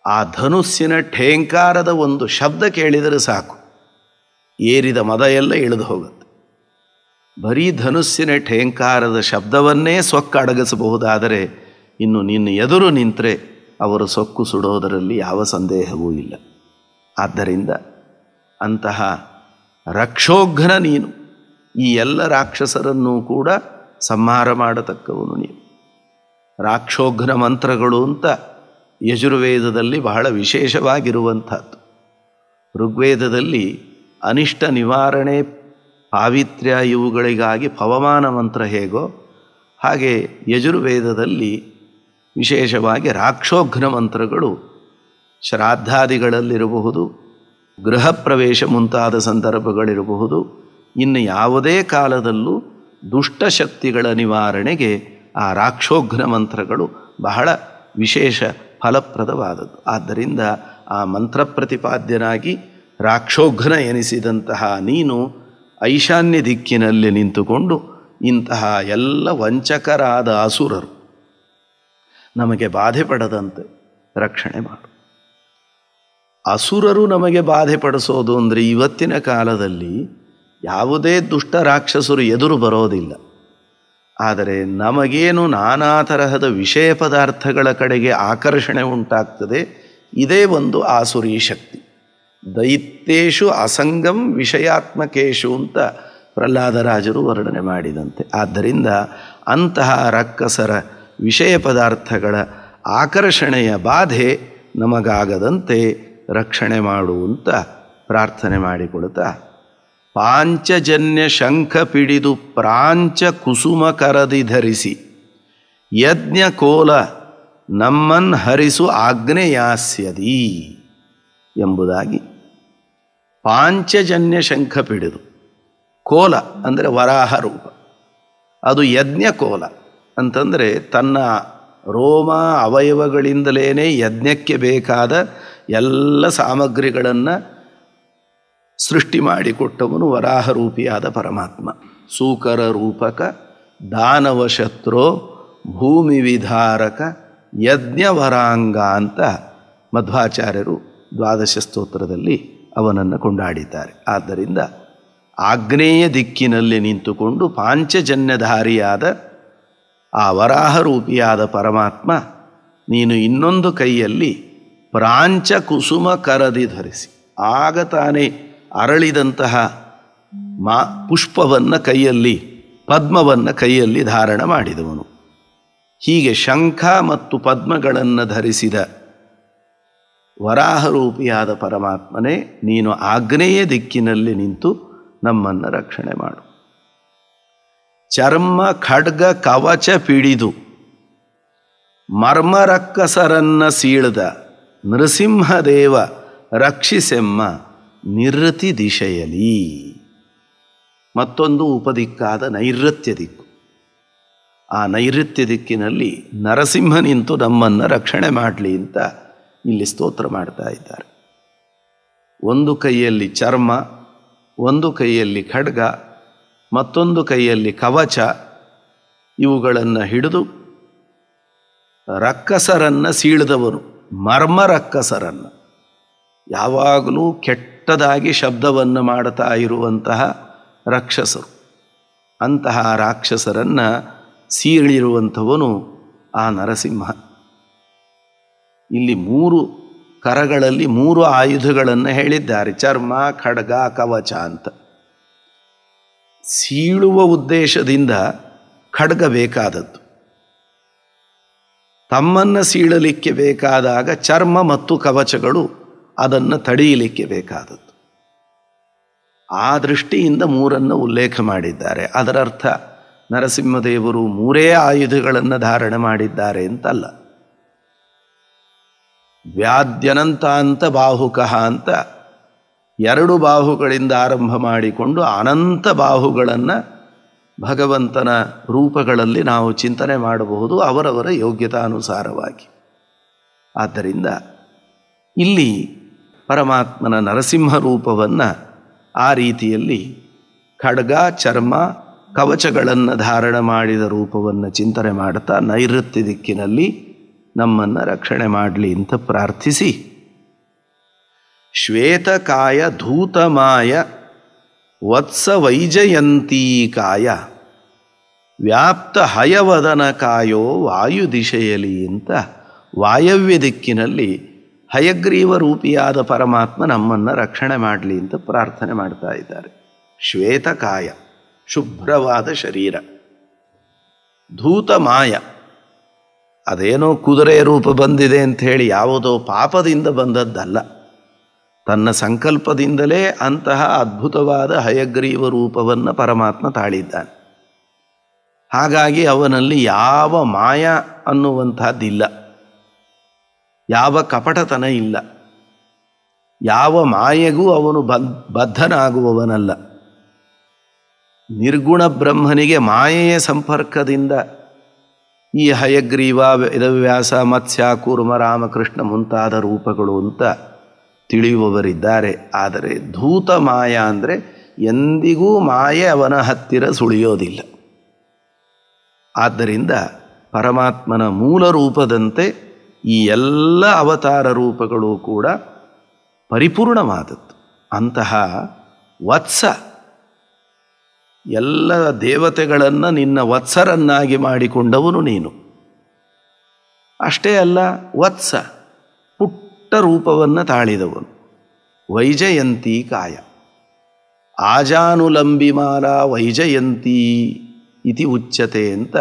[SPEAKER 2] ಆ ಧನುಸ್ಸಿನ ಠೇಂಕಾರದ ಒಂದು ಶಬ್ದ ಕೇಳಿದರೆ ಸಾಕು, ಏರಿದ ಮದ ಎಲ್ಲ ಇಳಿದು ಹೋಗುತ್ತೆ. ಬರೀ ಧನುಸ್ಸಿನ ಠೇಂಕಾರದ ಶಬ್ದವನ್ನೇ ಸೊಕ್ಕ ಅಡಗಿಸಬಹುದಾದರೆ ಇನ್ನು ನಿನ್ನ ಎದುರು ನಿಂತರೆ ಅವರು ಸೊಕ್ಕು ಸುಡೋದರಲ್ಲಿ ಯಾವ ಸಂದೇಹವೂ ಇಲ್ಲ. ಆದ್ದರಿಂದ ಅಂತಹ ರಕ್ಷೋಘ್ನ ನೀನು, ಈ ಎಲ್ಲ ರಾಕ್ಷಸರನ್ನೂ ಕೂಡ ಸಂಹಾರ ಮಾಡತಕ್ಕವನು ನೀನು. ರಾಕ್ಷೋಘ್ನ ಮಂತ್ರಗಳು ಅಂತ ಯಜುರ್ವೇದದಲ್ಲಿ ಬಹಳ ವಿಶೇಷವಾಗಿರುವಂಥದ್ದು. ಋಗ್ವೇದದಲ್ಲಿ ಅನಿಷ್ಟ ನಿವಾರಣೆ, ಪಾವಿತ್ರ್ಯ ಇವುಗಳಿಗಾಗಿ ಪವಮಾನ ಮಂತ್ರ ಹೇಗೋ ಹಾಗೆ ಯಜುರ್ವೇದದಲ್ಲಿ ವಿಶೇಷವಾಗಿ ರಾಕ್ಷೋಘ್ನ ಮಂತ್ರಗಳು ಶ್ರಾದ್ದಾದಿಗಳಲ್ಲಿರಬಹುದು, ಗೃಹ ಪ್ರವೇಶ ಮುಂತಾದ ಸಂದರ್ಭಗಳಿರಬಹುದು, ಇನ್ನು ಯಾವುದೇ ಕಾಲದಲ್ಲೂ ದುಷ್ಟಶಕ್ತಿಗಳ ನಿವಾರಣೆಗೆ ಆ ರಾಕ್ಷೋಘ್ನ ಮಂತ್ರಗಳು ಬಹಳ ವಿಶೇಷ ಫಲಪ್ರದವಾದದ್ದು. ಆದ್ದರಿಂದ ಆ ಮಂತ್ರ ಪ್ರತಿಪಾದ್ಯನಾಗಿ ರಾಕ್ಷೋಘ್ನ ಎನಿಸಿದಂತಹ ನೀನು ಐಶಾನ್ಯ ದಿಕ್ಕಿನಲ್ಲಿ ನಿಂತುಕೊಂಡು ಇಂತಹ ಎಲ್ಲ ವಂಚಕರಾದ ಅಸುರರು ನಮಗೆ ಬಾಧೆ ಪಡದಂತೆ ರಕ್ಷಣೆ ಮಾಡು. ಅಸುರರು ನಮಗೆ ಬಾಧೆ ಪಡಿಸೋದು ಅಂದರೆ ಇವತ್ತಿನ ಕಾಲದಲ್ಲಿ ಯಾವುದೇ ದುಷ್ಟ ರಾಕ್ಷಸರು ಎದುರು ಬರೋದಿಲ್ಲ. ಆದರೆ ನಮಗೇನು ನಾನಾ ತರಹದ ವಿಷಯ ಪದಾರ್ಥಗಳ ಕಡೆಗೆ ಆಕರ್ಷಣೆ ಉಂಟಾಗ್ತದೆ, ಇದೇ ಒಂದು ಆಸುರಿ ಶಕ್ತಿ. ದೈತ್ಯೇಷು ಅಸಂಗಂ ವಿಷಯಾತ್ಮಕೇಶು ಅಂತ ಪ್ರಹ್ಲಾದರಾಜರು ವರ್ಣನೆ ಮಾಡಿದಂತೆ. ಆದ್ದರಿಂದ ಅಂತಹ ರಕ್ಕಸರ ವಿಷಯ ಪದಾರ್ಥಗಳ ಆಕರ್ಷಣೆಯ ಬಾಧೆ ನಮಗಾಗದಂತೆ ರಕ್ಷಣೆ ಮಾಡುವಂತ ಪ್ರಾರ್ಥನೆ ಮಾಡಿಕೊಳ್ತಾ, ಪಾಂಚಜನ್ಯ ಶಂಖ ಪಿಡಿದು ಪ್ರಾಂಚ ಕುಸುಮ ಕರದಿ ಧರಿಸಿ ಯಜ್ಞ ಕೋಲ ನಮ್ಮನ್ ಹರಿಸು ಆಗ್ನೇಯಾಸ್ಯದಿ ಎಂಬುದಾಗಿ ಪಾಂಚಜನ್ಯ ಶಂಖ ಪಿಡಿದು, ಕೋಲ ಅಂದರೆ ವರಾಹ ರೂಪ, ಅದು ಯಜ್ಞ ಕೋಲ ಅಂತಂದರೆ ತನ್ನ ರೋಮ ಅವಯವಗಳಿಂದಲೇ ಯಜ್ಞಕ್ಕೆ ಬೇಕಾದ ಎಲ್ಲ ಸಾಮಗ್ರಿಗಳನ್ನು ಸೃಷ್ಟಿ ಮಾಡಿಕೊಟ್ಟವನು ವರಾಹರೂಪಿಯಾದ ಪರಮಾತ್ಮ. ಸೂಕರ ರೂಪಕ ದಾನವಶತ್ರೋ ಭೂಮಿ ವಿಧಾರಕ ಯಜ್ಞವರಾಂಗ ಅಂತ ಮಧ್ವಾಚಾರ್ಯರು ದ್ವಾದಶ ಸ್ತೋತ್ರದಲ್ಲಿ ಅವನನ್ನು ಕೊಂಡಾಡಿದ್ದಾರೆ. ಆದ್ದರಿಂದ ಆಗ್ನೇಯ ದಿಕ್ಕಿನಲ್ಲಿ ನಿಂತುಕೊಂಡು ಪಾಂಚಜನ್ಯಧಾರಿಯಾದ ಆ ವರಾಹರೂಪಿಯಾದ ಪರಮಾತ್ಮ, ನೀನು ಇನ್ನೊಂದು ಕೈಯಲ್ಲಿ ಪ್ರಾಂಚ ಕುಸುಮ ಕರದಿ ಧರಿಸಿ, ಆಗ ತಾನೇ ಅರಳಿದಂತಹ ಪುಷ್ಪವನ್ನು ಕೈಯಲ್ಲಿ, ಪದ್ಮವನ್ನು ಕೈಯಲ್ಲಿ ಧಾರಣ ಮಾಡಿದವನು. ಹೀಗೆ ಶಂಖ ಮತ್ತು ಪದ್ಮಗಳನ್ನು ಧರಿಸಿದ ವರಾಹರೂಪಿಯಾದ ಪರಮಾತ್ಮನೇ, ನೀನು ಆಗ್ನೇಯ ದಿಕ್ಕಿನಲ್ಲಿ ನಿಂತು ನಮ್ಮನ್ನು ರಕ್ಷಣೆ ಮಾಡು. ಚರ್ಮ ಖಡ್ಗ ಕವಚ ಪಿಡಿದು ಮರ್ಮರಕ್ಕಸರನ್ನ ಸೀಳ್ದ ನೃಸಿಂಹದೇವ ರಕ್ಷಿಸೆಮ್ಮ ನಿವೃತ್ತಿ ದಿಶೆಯಲಿ. ಮತ್ತೊಂದು ಉಪದಿಕ್ಕಾದ ನೈಋತ್ಯ ದಿಕ್ಕು. ಆ ನೈಋತ್ಯ ದಿಕ್ಕಿನಲ್ಲಿ ನರಸಿಂಹ ನಿಂತು ನಮ್ಮನ್ನು ರಕ್ಷಣೆ ಮಾಡಲಿ ಅಂತ ಇಲ್ಲಿ ಸ್ತೋತ್ರ ಮಾಡ್ತಾ ಇದ್ದಾರೆ. ಒಂದು ಕೈಯಲ್ಲಿ ಚರ್ಮ, ಒಂದು ಕೈಯಲ್ಲಿ ಖಡ್ಗ, ಮತ್ತೊಂದು ಕೈಯಲ್ಲಿ ಕವಚ, ಇವುಗಳನ್ನು ಹಿಡಿದು ರಕ್ಕಸರನ್ನು ಸೀಳಿದವನು, ಮರ್ಮರಕ್ಕಸರನ್ನು, ಯಾವಾಗಲೂ ಕೆಟ್ಟದಾಗಿ ಶಬ್ದವನ್ನು ಮಾಡ್ತಾ ಇರುವಂತಹ ರಾಕ್ಷಸರು, ಅಂತಹ ರಾಕ್ಷಸರನ್ನು ಸೀಳಿರುವಂಥವನು ಆ ನರಸಿಂಹ. ಇಲ್ಲಿ 3 ಕರಗಳಲ್ಲಿ 3 ಆಯುಧಗಳನ್ನು ಹೇಳಿದ್ದಾರೆ, ಚರ್ಮ, ಖಡ್ಗ, ಕವಚ ಅಂತ. ಸೀಳುವ ಉದ್ದೇಶದಿಂದ ಖಡ್ಗ ಬೇಕಾದದ್ದು, ತಮ್ಮನ್ನು ಸೀಳಲಿಕ್ಕೆ ಬೇಕಾದಾಗ ಚರ್ಮ ಮತ್ತು ಕವಚಗಳು ಅದನ್ನು ತಡೆಯಲಿಕ್ಕೆ ಬೇಕಾದದ್ದು. ಆ ದೃಷ್ಟಿಯಿಂದ 3 ಉಲ್ಲೇಖ ಮಾಡಿದ್ದಾರೆ. ಅದರರ್ಥ ನರಸಿಂಹದೇವರು 3 ಆಯುಧಗಳನ್ನು ಧಾರಣೆ ಮಾಡಿದ್ದಾರೆ ಅಂತಲ್ಲ. ವ್ಯಾದ್ಯನಂತಾಂತ ಬಾಹುಕಃ ಅಂತ 2 ಬಾಹುಗಳಿಂದ ಆರಂಭ ಮಾಡಿಕೊಂಡು ಅನಂತ ಬಾಹುಗಳನ್ನು ಭಗವಂತನ ರೂಪಗಳಲ್ಲಿ ನಾವು ಚಿಂತನೆ ಮಾಡಬಹುದು, ಅವರವರ ಯೋಗ್ಯತಾನುಸಾರವಾಗಿ. ಆದ್ದರಿಂದ ಇಲ್ಲಿ ಪರಮಾತ್ಮನ ನರಸಿಂಹ ರೂಪವನ್ನು ಆ ರೀತಿಯಲ್ಲಿ ಖಡ್ಗ, ಚರ್ಮ, ಕವಚಗಳನ್ನು ಧಾರಣ ಮಾಡಿದ ರೂಪವನ್ನು ಚಿಂತನೆ ಮಾಡ್ತಾ ನೈಋತ್ಯ ದಿಕ್ಕಿನಲ್ಲಿ ನಮ್ಮನ್ನು ರಕ್ಷಣೆ ಮಾಡಲಿ ಅಂತ ಪ್ರಾರ್ಥಿಸಿ, ಶ್ವೇತಕಾಯ ಧೂತಮಾಯ ವತ್ಸ ವೈಜಯಂತೀಕಾಯ ವ್ಯಾಪ್ತ ಹಯವದನ ಕಾಯೋ ವಾಯು ದಿಶೆಯಲಿ ಅಂತ ವಾಯವ್ಯ ದಿಕ್ಕಿನಲ್ಲಿ ಹಯಗ್ರೀವ ರೂಪಿಯಾದ ಪರಮಾತ್ಮ ನಮ್ಮನ್ನು ರಕ್ಷಣೆ ಮಾಡಲಿ ಅಂತ ಪ್ರಾರ್ಥನೆ ಮಾಡ್ತಾ ಇದ್ದಾರೆ. ಶ್ವೇತಕಾಯ, ಶುಭ್ರವಾದ ಶರೀರ. ಧೂತಮಾಯ, ಅದೇನೋ ಕುದುರೆ ರೂಪ ಬಂದಿದೆ ಅಂಥೇಳಿ ಯಾವುದೋ ಪಾಪದಿಂದ ಬಂದದ್ದಲ್ಲ, ತನ್ನ ಸಂಕಲ್ಪದಿಂದಲೇ ಅಂತಹ ಅದ್ಭುತವಾದ ಹಯಗ್ರೀವ ರೂಪವನ್ನು ಪರಮಾತ್ಮ ತಾಳಿದ್ದಾನೆ. ಹಾಗಾಗಿ ಅವನಲ್ಲಿ ಯಾವ ಮಾಯ ಅನ್ನುವಂಥದ್ದಿಲ್ಲ, ಯಾವ ಕಪಟತನ ಇಲ್ಲ, ಯಾವ ಮಾಯೆಗೂ ಅವನು ಬದ್ಧನಾಗುವವನಲ್ಲ. ನಿರ್ಗುಣ ಬ್ರಹ್ಮನಿಗೆ ಮಾಯೆಯ ಸಂಪರ್ಕದಿಂದ ಈ ಹಯಗ್ರೀವ, ವೇದವ್ಯಾಸ, ಮತ್ಸ್ಯ, ಕೂರ್ಮ, ರಾಮಕೃಷ್ಣ ಮುಂತಾದ ರೂಪಗಳು ಅಂತ ತಿಳಿಯುವವರಿದ್ದಾರೆ. ಆದರೆ ಧೂತ ಮಾಯ ಅಂದರೆ ಎಂದಿಗೂ ಮಾಯೆ ಅವನ ಹತ್ತಿರ ಸುಳಿಯೋದಿಲ್ಲ. ಆದ್ದರಿಂದ ಪರಮಾತ್ಮನ ಮೂಲ ರೂಪದಂತೆ ಈ ಎಲ್ಲ ಅವತಾರ ರೂಪಗಳು ಕೂಡ ಪರಿಪೂರ್ಣವಾದದ್ದು. ಅಂತಹ ವತ್ಸ, ಎಲ್ಲ ದೇವತೆಗಳನ್ನು ನಿನ್ನ ವತ್ಸರನ್ನಾಗಿ ಮಾಡಿಕೊಂಡವನು ನೀನು. ಅಷ್ಟೇ ಅಲ್ಲ, ವತ್ಸ ಪುಟ್ಟ ರೂಪವನ್ನು ತಾಳಿದವನು. ವೈಜಯಂತಿ ಕಾಯ, ಆಜಾನುಲಂಬಿಮಾಲಾ ವೈಜಯಂತಿ ಇತಿ ಉಚ್ಯತೆ ಅಂತ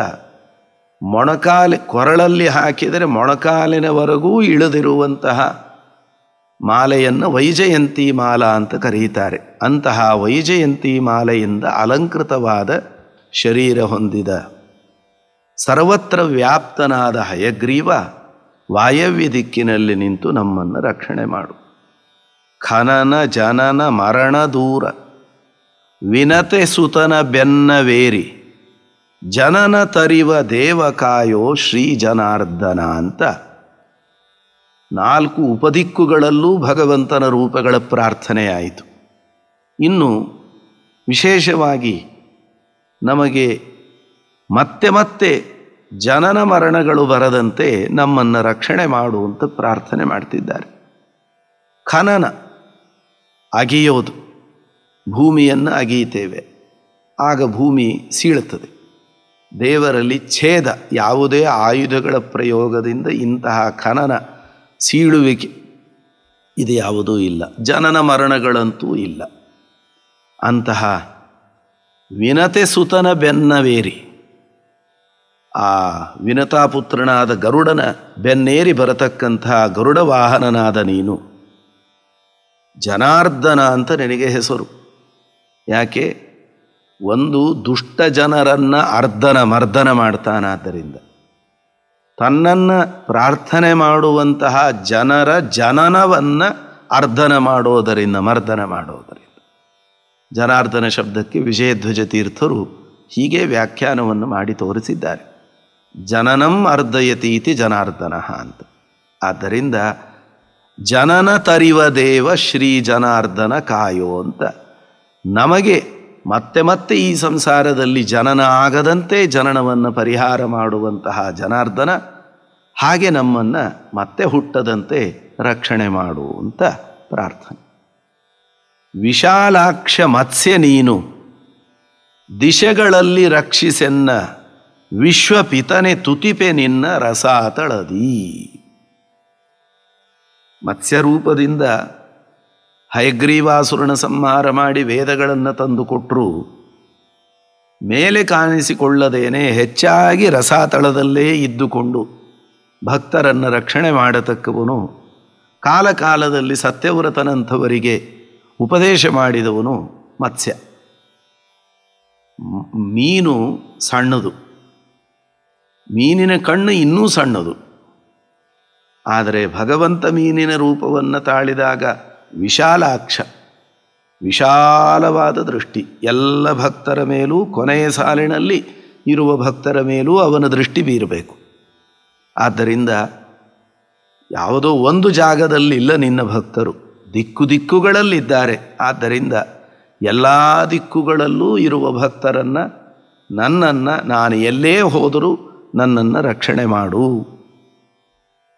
[SPEAKER 2] ಕೊರಳಲ್ಲಿ ಹಾಕಿದರೆ ಮೊಣಕಾಲಿನವರೆಗೂ ಇಳಿದಿರುವಂತಹ ಮಾಲೆಯನ್ನು ವೈಜಯಂತಿ ಮಾಲಾ ಅಂತ ಕರೆಯುತ್ತಾರೆ. ಅಂತಹ ವೈಜಯಂತಿ ಮಾಲೆಯಿಂದ ಅಲಂಕೃತವಾದ ಶರೀರ ಹೊಂದಿದ ಸರ್ವತ್ರ ವ್ಯಾಪ್ತನಾದ ಹಯಗ್ರೀವ ವಾಯವ್ಯ ದಿಕ್ಕಿನಲ್ಲಿ ನಿಂತು ನಮ್ಮನ್ನು ರಕ್ಷಣೆ ಮಾಡು. ಖನನ ಜನನ ಮರಣ ದೂರ ವಿನತೆ ಸುತನ ಬೆನ್ನವೇರಿ ಜನನ ತರಿವ ದೇವಕಾಯೋ ಶ್ರೀ ಜನಾರ್ದನ ಅಂತ 4 ಉಪದಿಕ್ಕುಗಳಲ್ಲೂ ಭಗವಂತನ ರೂಪಗಳ ಪ್ರಾರ್ಥನೆಯಾಯಿತು. ಇನ್ನು ವಿಶೇಷವಾಗಿ ನಮಗೆ ಮತ್ತೆ ಮತ್ತೆ ಜನನ ಮರಣಗಳು ಬರದಂತೆ ನಮ್ಮನ್ನು ರಕ್ಷಣೆ ಮಾಡುವಂತ ಪ್ರಾರ್ಥನೆ ಮಾಡ್ತಿದ್ದಾರೆ. ಖನನ ಅಗೆಯೋದು, ಭೂಮಿಯನ್ನು ಅಗೆಯುತ್ತೇವೆ, ಆಗ ಭೂಮಿ ಸೀಳುತ್ತದೆ. ದೇವರಲ್ಲಿ ಛೇದ, ಯಾವುದೇ ಆಯುಧಗಳ ಪ್ರಯೋಗದಿಂದ ಇಂತಹ ಖನನ ಸೀಳುವಿಕೆ ಇದು ಯಾವುದೂ ಇಲ್ಲ. ಜನನ ಮರಣಗಳಂತೂ ಇಲ್ಲ. ಅಂತಹ ವಿನತೆ ಸುತನ ಬೆನ್ನವೇರಿ, ಆ ವಿನತಾಪುತ್ರನಾದ ಗರುಡನ ಬೆನ್ನೇರಿ ಬರತಕ್ಕಂತಹ ಗರುಡ ವಾಹನನಾದ ನೀನು ಜನಾರ್ದನ ಅಂತ ನಿನಗೆ ಹೆಸರು. ಯಾಕೆ? ಒಂದು ದುಷ್ಟ ಜನರನ್ನು ಮರ್ದನ ಮಾಡ್ತಾನಾದ್ದರಿಂದ, ತನ್ನನ್ನು ಪ್ರಾರ್ಥನೆ ಮಾಡುವಂತಹ ಜನರ ಜನನವನ್ನು ಮರ್ದನ ಮಾಡೋದರಿಂದ ಜನಾರ್ದನ ಶಬ್ದಕ್ಕೆ ವಿಜಯಧ್ವಜ ತೀರ್ಥರು ಹೀಗೆ ವ್ಯಾಖ್ಯಾನವನ್ನು ಮಾಡಿ ತೋರಿಸಿದ್ದಾರೆ. ಜನನಂ ಅರ್ಧಯತೀತಿ ಜನಾರ್ದನ ಅಂತ. ಆದ್ದರಿಂದ ಜನನ ತರಿವ ದೇವ ಶ್ರೀ ಜನಾರ್ದನ ಕಾಯೋ ಅಂತ ನಮಗೆ ಮತ್ತೆ ಮತ್ತೆ ಈ ಸಂಸಾರದಲ್ಲಿ ಜನನ ಆಗದಂತೆ ಜನನವನ್ನು ಪರಿಹಾರ ಮಾಡುವಂತಹ ಜನಾರ್ದನ, ಹಾಗೆ ನಮ್ಮನ್ನು ಮತ್ತೆ ಹುಟ್ಟದಂತೆ ರಕ್ಷಣೆ ಮಾಡು ಅಂತ ಪ್ರಾರ್ಥನೆ. ವಿಶಾಲಾಕ್ಷ ಮತ್ಸ್ಯ ನೀನು ದಿಶೆಗಳಲ್ಲಿ ರಕ್ಷಿಸೆನ್ನ, ವಿಶ್ವಪಿತನೆ ತುತಿಪೆ ನಿನ್ನ ರಸಾತಳದಿ. ಮತ್ಸ್ಯರೂಪದಿಂದ ಹಯಗ್ರೀವಾಸುರನ ಸಂಹಾರ ಮಾಡಿ ವೇದಗಳನ್ನು ತಂದುಕೊಟ್ಟರು. ಮೇಲೆ ಕಾಣಿಸಿಕೊಳ್ಳದೇನೆ ಹೆಚ್ಚಾಗಿ ರಸಾತಳದಲ್ಲೇ ಇದ್ದುಕೊಂಡು ಭಕ್ತರನ್ನು ರಕ್ಷಣೆ ಮಾಡತಕ್ಕವನು, ಕಾಲಕಾಲದಲ್ಲಿ ಸತ್ಯವ್ರತನಂಥವರಿಗೆ ಉಪದೇಶ ಮಾಡಿದವನು ಮತ್ಸ್ಯ. ಮೀನು ಸಣ್ಣದು, ಮೀನಿನ ಕಣ್ಣು ಇನ್ನೂ ಸಣ್ಣದು. ಆದರೆ ಭಗವಂತ ಮೀನಿನ ರೂಪವನ್ನು ತಾಳಿದಾಗ ವಿಶಾಲಾಕ್ಷ, ವಿಶಾಲವಾದ ದೃಷ್ಟಿ. ಎಲ್ಲ ಭಕ್ತರ ಮೇಲೂ, ಕೊನೆಯ ಸಾಲಿನಲ್ಲಿ ಇರುವ ಭಕ್ತರ ಮೇಲೂ ಅವನ ದೃಷ್ಟಿ ಬೀರಬೇಕು. ಆದ್ದರಿಂದ ಯಾವುದೋ ಒಂದು ಜಾಗದಲ್ಲಿಲ್ಲ ನಿನ್ನ ಭಕ್ತರು, ದಿಕ್ಕುಗಳಲ್ಲಿದ್ದಾರೆ. ಆದ್ದರಿಂದ ಎಲ್ಲ ದಿಕ್ಕುಗಳಲ್ಲೂ ಇರುವ ಭಕ್ತರನ್ನು, ನನ್ನನ್ನು, ನಾನು ಎಲ್ಲೇ ಹೋದರೂ ನನ್ನನ್ನು ರಕ್ಷಣೆ ಮಾಡು.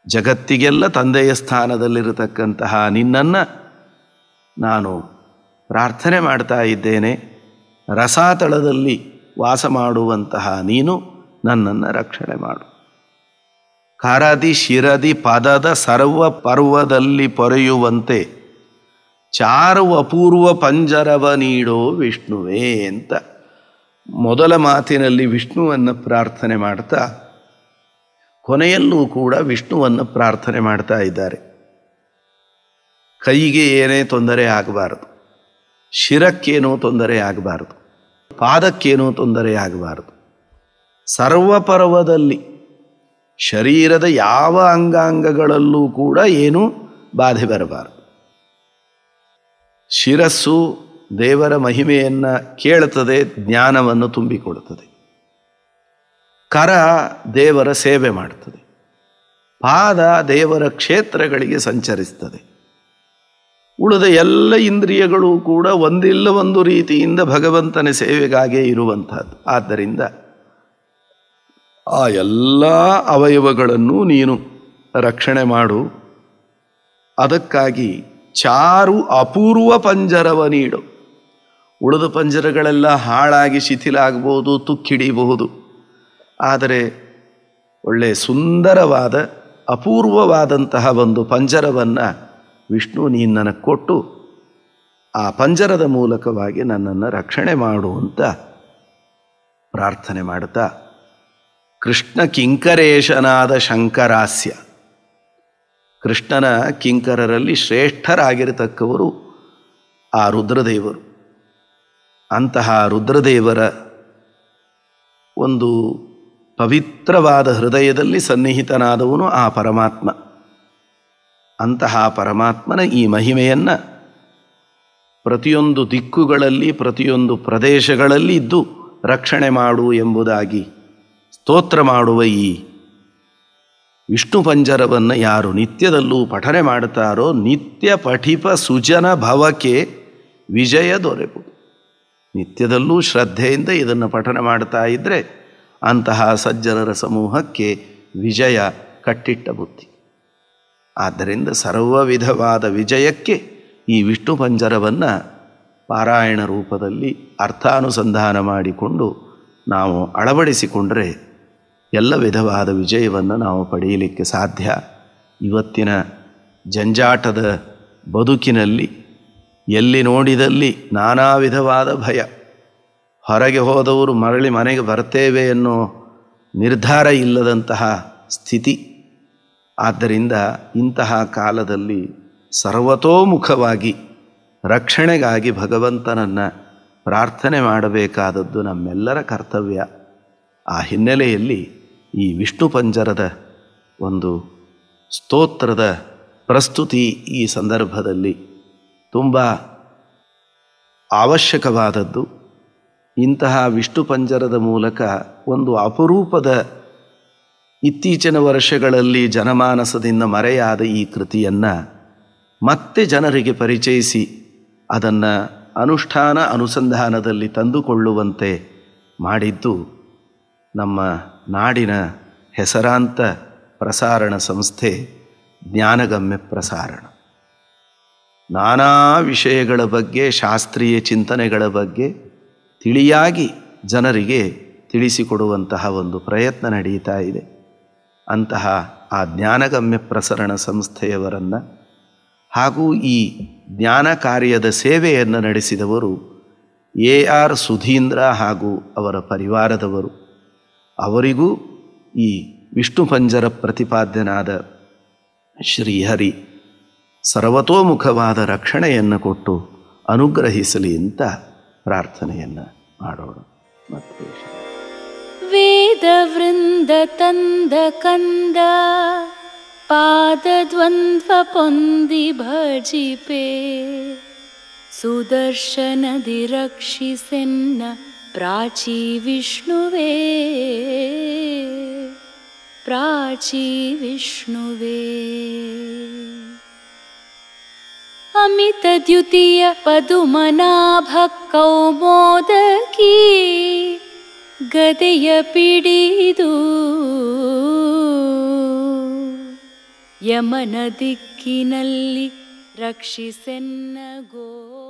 [SPEAKER 2] ಜಗತ್ತಿಗೆಲ್ಲ ತಂದೆಯ ಸ್ಥಾನದಲ್ಲಿರತಕ್ಕಂತಹ ನಿನ್ನನ್ನು ನಾನು ಪ್ರಾರ್ಥನೆ ಮಾಡ್ತಾ ಇದ್ದೇನೆ. ರಸಾತಳದಲ್ಲಿ ವಾಸ ಮಾಡುವಂತಹ ನೀನು ನನ್ನನ್ನು ರಕ್ಷಣೆ ಮಾಡು. ಕರದಿ ಶಿರದಿ ಪದದ ಸರ್ವ ಪರ್ವದಲ್ಲಿ ಪೊರೆಯುವಂತೆ ಚಾರು ಅಪೂರ್ವ ಪಂಜರವ ನೀಡೋ ವಿಷ್ಣುವೇ ಅಂತ ಮೊದಲ ಮಾತಿನಲ್ಲಿ ವಿಷ್ಣುವನ್ನು ಪ್ರಾರ್ಥನೆ ಮಾಡ್ತಾ ಕೊನೆಯಲ್ಲೂ ಕೂಡ ವಿಷ್ಣುವನ್ನು ಪ್ರಾರ್ಥನೆ ಮಾಡ್ತಾ ಇದ್ದಾರೆ. ಕೈಗೆ ಏನೇ ತೊಂದರೆ ಆಗಬಾರದು, ಶಿರಕ್ಕೇನೂ ತೊಂದರೆ ಆಗಬಾರದು, ಪಾದಕ್ಕೇನೂ ತೊಂದರೆ ಆಗಬಾರದು. ಸರ್ವಪರ್ವದಲ್ಲಿ ಶರೀರದ ಯಾವ ಅಂಗಾಂಗಗಳಲ್ಲೂ ಕೂಡ ಏನೂ ಬಾಧೆ ಬರಬಾರದು. ಶಿರಸ್ಸು ದೇವರ ಮಹಿಮೆಯನ್ನು ಕೇಳುತ್ತದೆ, ಜ್ಞಾನವನ್ನು ತುಂಬಿಕೊಡುತ್ತದೆ. ಕರ ದೇವರ ಸೇವೆ ಮಾಡ್ತದೆ, ಪಾದ ದೇವರ ಕ್ಷೇತ್ರಗಳಿಗೆ ಸಂಚರಿಸ್ತದೆ. ಉಳಿದ ಎಲ್ಲ ಇಂದ್ರಿಯಗಳು ಕೂಡ ಒಂದಿಲ್ಲ ಒಂದು ರೀತಿಯಿಂದ ಭಗವಂತನ ಸೇವೆಗಾಗೇ ಇರುವಂಥದ್ದು. ಆದ್ದರಿಂದ ಆ ಎಲ್ಲ ಅವಯವಗಳನ್ನು ನೀನು ರಕ್ಷಣೆ ಮಾಡು. ಅದಕ್ಕಾಗಿ ಚಾರು ಅಪೂರ್ವ ಪಂಜರವ ನೀಡು. ಉಳಿದ ಪಂಜರಗಳೆಲ್ಲ ಹಾಳಾಗಿ ಶಿಥಿಲಾಗಬಹುದು, ತುಕ್ಕಿಡಿಬಹುದು. ಆದರೆ ಒಳ್ಳೆಯ ಸುಂದರವಾದ ಅಪೂರ್ವವಾದಂತಹ ಒಂದು ಪಂಜರವನ್ನು ವಿಷ್ಣು ನೀನು ನನಗೆ ಕೊಟ್ಟು ಆ ಪಂಜರದ ಮೂಲಕವಾಗಿ ನನ್ನನ್ನು ರಕ್ಷಣೆ ಮಾಡು ಅಂತ ಪ್ರಾರ್ಥನೆ ಮಾಡ್ತಾ, ಕೃಷ್ಣ ಕಿಂಕರೇಶನಾದ ಶಂಕರಾಸ್ಯ, ಕೃಷ್ಣನ ಕಿಂಕರರಲ್ಲಿ ಶ್ರೇಷ್ಠರಾಗಿರತಕ್ಕವರು ಆ ರುದ್ರದೇವರು. ಅಂತಹ ರುದ್ರದೇವರ ಒಂದು ಪವಿತ್ರವಾದ ಹೃದಯದಲ್ಲಿ ಸನ್ನಿಹಿತನಾದವನು ಆ ಪರಮಾತ್ಮ. ಅಂತಹ ಪರಮಾತ್ಮನ ಈ ಮಹಿಮೆಯನ್ನು ಪ್ರತಿಯೊಂದು ದಿಕ್ಕುಗಳಲ್ಲಿ, ಪ್ರತಿಯೊಂದು ಪ್ರದೇಶಗಳಲ್ಲಿ ಇದ್ದು ರಕ್ಷಣೆ ಮಾಡು ಎಂಬುದಾಗಿ ಸ್ತೋತ್ರ ಮಾಡುವ ಈ ವಿಷ್ಣು ಪಂಜರವನ್ನು ಯಾರು ನಿತ್ಯದಲ್ಲೂ ಪಠನೆ ಮಾಡುತ್ತಾರೋ ನಿತ್ಯ ಪಠಿಪ ಸುಜನ ಭವಕ್ಕೆ ವಿಜಯ ದೊರೆಯುವುದು. ನಿತ್ಯದಲ್ಲೂ ಶ್ರದ್ಧೆಯಿಂದ ಇದನ್ನು ಪಠನ ಮಾಡ್ತಾ ಇದ್ದರೆ ಅಂತಹ ಸಜ್ಜನರ ಸಮೂಹಕ್ಕೆ ವಿಜಯ ಕಟ್ಟಿಟ್ಟ ಬುತ್ತಿ. ಆದ್ದರಿಂದ ಸರ್ವ ವಿಧವಾದ ವಿಜಯಕ್ಕೆ ಈ ವಿಷ್ಣು ಪಂಜರವನ್ನು ಪಾರಾಯಣ ರೂಪದಲ್ಲಿ ಅರ್ಥಾನುಸಂಧಾನ ಮಾಡಿಕೊಂಡು ನಾವು ಅಳವಡಿಸಿಕೊಂಡರೆ ಎಲ್ಲ ವಿಧವಾದ ವಿಜಯವನ್ನು ನಾವು ಪಡೆಯಲಿಕ್ಕೆ ಸಾಧ್ಯ. ಇವತ್ತಿನ ಜಂಜಾಟದ ಬದುಕಿನಲ್ಲಿ ಎಲ್ಲಿ ನೋಡಿದಲ್ಲಿ ನಾನಾ ವಿಧವಾದ ಭಯ, ಹೊರಗೆ ಹೋದವರು ಮರಳಿ ಮನೆಗೆ ಬರ್ತೇವೆ ಅನ್ನೋ ನಿರ್ಧಾರ ಇಲ್ಲದಂತಹ ಸ್ಥಿತಿ. ಆದ್ದರಿಂದ ಇಂತಹ ಕಾಲದಲ್ಲಿ ಸರ್ವತೋಮುಖವಾಗಿ ರಕ್ಷಣೆಗಾಗಿ ಭಗವಂತನನ್ನು ಪ್ರಾರ್ಥನೆ ಮಾಡಬೇಕಾದದ್ದು ನಮ್ಮೆಲ್ಲರ ಕರ್ತವ್ಯ. ಆ ಹಿನ್ನೆಲೆಯಲ್ಲಿ ಈ ವಿಷ್ಣು ಪಂಜರದ ಒಂದು ಸ್ತೋತ್ರದ ಪ್ರಸ್ತುತಿ ಈ ಸಂದರ್ಭದಲ್ಲಿ ತುಂಬ ಅವಶ್ಯಕವಾದದ್ದು. ಇಂತಹ ವಿಷ್ಣು ಪಂಜರದ ಮೂಲಕ ಒಂದು ಅಪರೂಪದ, ಇತ್ತೀಚಿನ ವರ್ಷಗಳಲ್ಲಿ ಜನಮಾನಸದಿಂದ ಮರೆಯಾದ ಈ ಕೃತಿಯನ್ನು ಮತ್ತೆ ಜನರಿಗೆ ಪರಿಚಯಿಸಿ ಅದನ್ನು ಅನುಸಂಧಾನದಲ್ಲಿ ತಂದುಕೊಳ್ಳುವಂತೆ ಮಾಡಿದ್ದು ನಮ್ಮ ನಾಡಿನ ಹೆಸರಾಂತ ಪ್ರಸಾರಣ ಸಂಸ್ಥೆ ಜ್ಞಾನಗಮ್ಯ ಪ್ರಸಾರಣ. ನಾನಾ ವಿಷಯಗಳ ಬಗ್ಗೆ, ಶಾಸ್ತ್ರೀಯ ಚಿಂತನೆಗಳ ಬಗ್ಗೆ ತಿಳಿಯಾಗಿ ಜನರಿಗೆ ತಿಳಿಸಿಕೊಡುವಂತಹ ಒಂದು ಪ್ರಯತ್ನ ನಡೀತಾ ಇದೆ. ಅಂತಹ ಆ ಜ್ಞಾನಗಮ್ಯ ಪ್ರಸರಣ ಸಂಸ್ಥೆಯವರನ್ನು ಹಾಗೂ ಈ ಜ್ಞಾನ ಕಾರ್ಯದ ಸೇವೆಯನ್ನು ನಡೆಸಿದವರು AR ಸುಧೀಂದ್ರ ಹಾಗೂ ಅವರ ಪರಿವಾರದವರು. ಅವರಿಗೂ ಈ ವಿಷ್ಣು ಪಂಜರ ಪ್ರತಿಪಾದ್ಯನಾದ ಶ್ರೀಹರಿ ಸರ್ವತೋಮುಖವಾದ ರಕ್ಷಣೆಯನ್ನು ಕೊಟ್ಟು ಅನುಗ್ರಹಿಸಲಿ ಅಂತ ಪ್ರಾರ್ಥನೆಯನ್ನು ಮಾಡೋಣ. ಮತ್ತೆ
[SPEAKER 1] ವೇದ ವೃಂದ ತಂದ ಕಂದ ಪಾದದ್ವಂದ್ವ ಪೊಂದಿ ಭಜಿಪೆ ಸುದರ್ಶನದಿ ರಕ್ಷಿಸೆನ್ನ ಪ್ರಾಚೀ ವಿಷ್ಣುವೇ ಪ್ರಾಚೀ ವಿಷ್ಣುವೇ. ಅಮಿತ ದ್ಯುತಿಯ ಪದುಮನಾಭ ಕೌಮೋದಕಿ ಗದೆಯ ಪಿಡಿದು ಯಮನ ದಿಕ್ಕಿನಲ್ಲಿ ರಕ್ಷಿಸೆನ್ನ ಗೋ